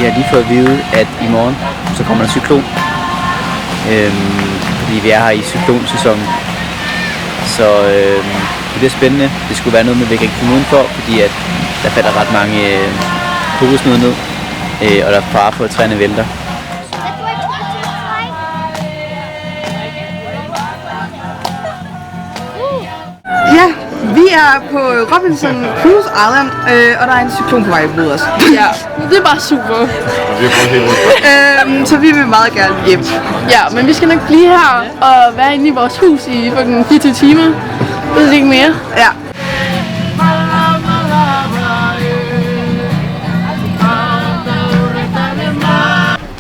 Vi har lige fået at vide, at i morgen så kommer der cyklon. Fordi vi er her i cyklonsæsonen. Så det bliver spændende. Det skulle være noget med, vi kan ikke komme udenfor, fordi at der falder ret mange kokosnødder ned. Og der er fare for, at træerne vælter. Ja, vi er på Robinson Cruise Island, og der er en cyklon på vej mod os. Ja, det er bare super. Så vi vil meget gerne hjem. Ja, men vi skal nok blive her og være inde i vores hus i 24 timer. Det er ikke mere. Ja.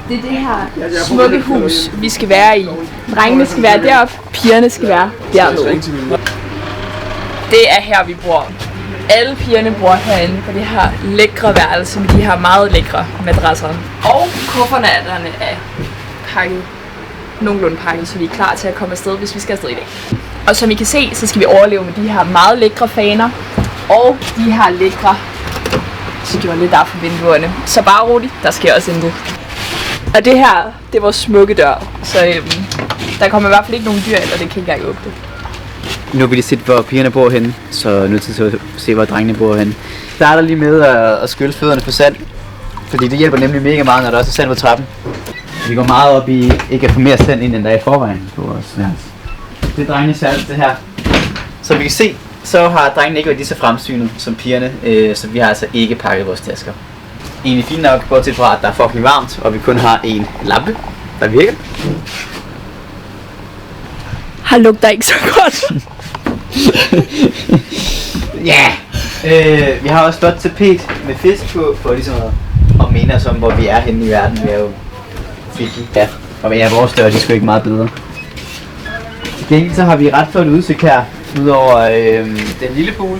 Det er det her smukke hus, vi skal være i. Drengene skal være deroppe, pigerne skal være dernede. Det er her, vi bor. Alle pigerne bor herinde på det her lækre værelse med de her meget lækre madrasser. Og kuffernatterne er pakket, nogenlunde pakket, så vi er klar til at komme afsted, hvis vi skal afsted i dag. Og som I kan se, så skal vi overleve med de her meget lækre faner og de her lækre skjolde, der er for vinduerne. Så bare roligt, der sker også intet. Og det her, det er vores smukke dør, så der kommer i hvert fald ikke nogen dyr, eller det kan ikke engang åbne. Nu har vi lige set, hvor pigerne bor henne, så er nødt til at se, hvor drengene bor henne. Jeg starter lige med at skylle fødderne på sand, fordi det hjælper nemlig mega meget, når der også er sand på trappen. Vi går meget op i ikke at få mere sand ind, end der er i forvejen på vores værelse. Det er drengene særligt det her. Som vi kan se, så har drengene ikke været lige så fremsynet som pigerne, så vi har altså ikke pakket vores tasker. Egentlig fint nok, bortset fra at der er fucking varmt, og vi kun har en lampe, der virker. Har lugter ikke så godt. Ja! Vi har også flot tapet med fisk på, for ligesom at mene os om, hvor vi er henne i verden. Vi er jo Fiji. Ja, og ja, vores dør, de er sgu ikke meget bedre. Til gengæld så har vi ret flot udsigt her, udover den lille pool.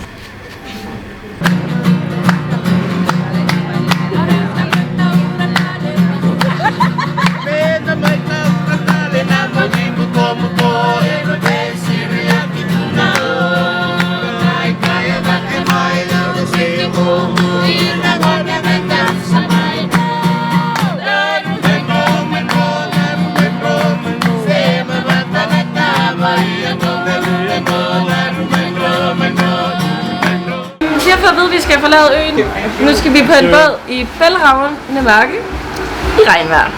Vi skal forlade øen. Nu skal vi på en båd i bælragende mørke i regnvejr.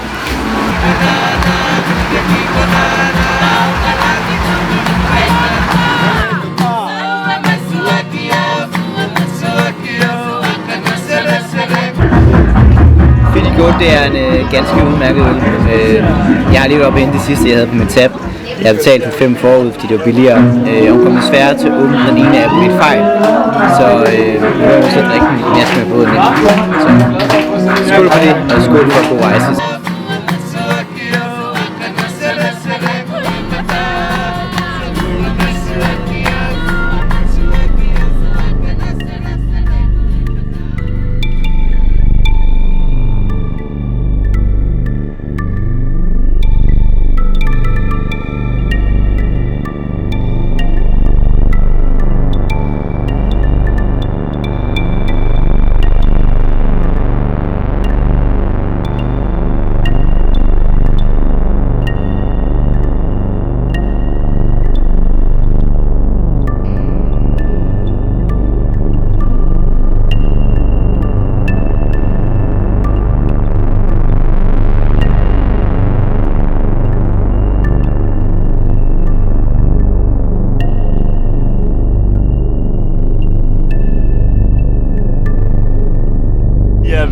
Finish Goat, det er en ganske udmærket øl. Jeg har lige været oppe inden det sidste, jeg havde på min tab. Jeg har betalt for 5 forud, fordi det var billigere. Og kom desværre til at åbne den ene af på et fejl. Så nu har jeg så drikke den næsten med båden ind. Så skål for det, og skål for god rejse.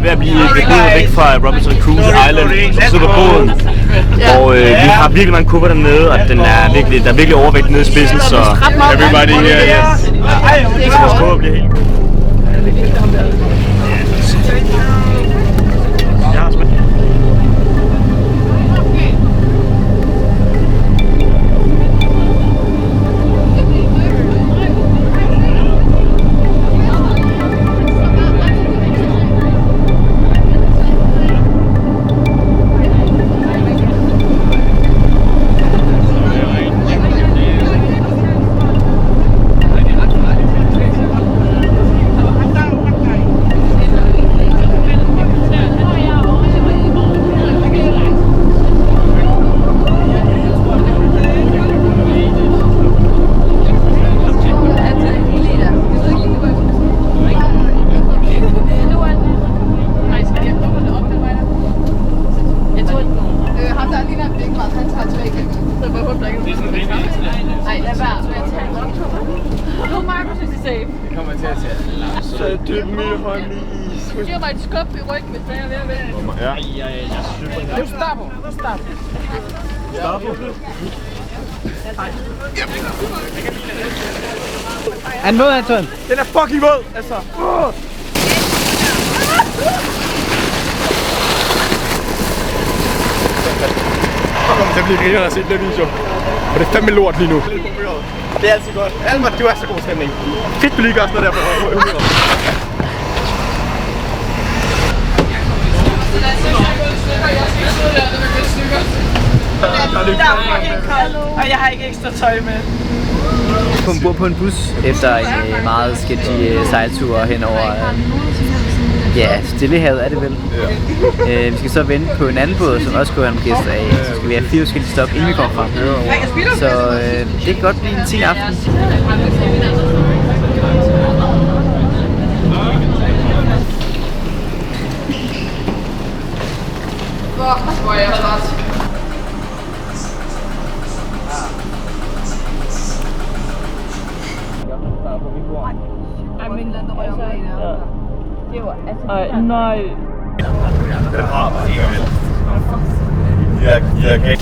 Ved at blive væk fra Robinson Cruise Island, så sidder på båden. Og vi har virkelig mange kuffer dernede, og der er virkelig overvægt nede i spidsen, så everybody here, yes. Så vores kuffer bliver helt... Du giver mig et skub i ryggen, hvis jeg er ved at vælge. Ja, jeg synes. Nu stopper. Er den våd, Anton? Den er fucking våd, altså. Jeg bliver griner at se den video. Og det er fandme lort lige nu. Det er altid godt. Alma, du er så god stemning. Fedt, du lige gør sådan noget der på humøret. Og jeg har ikke ekstra tøj med. Hun bor på en bus efter en meget sketchy sejltur henover Stillehavet er det vel. Vi skal så vente på en anden båd, som også går have gæster af. Så skal vi have 4 forskellige stop, inden vi kommer frem. Så det kan godt blive en 10 aften. Hvor er jeg træt. Nej. Ja, okay.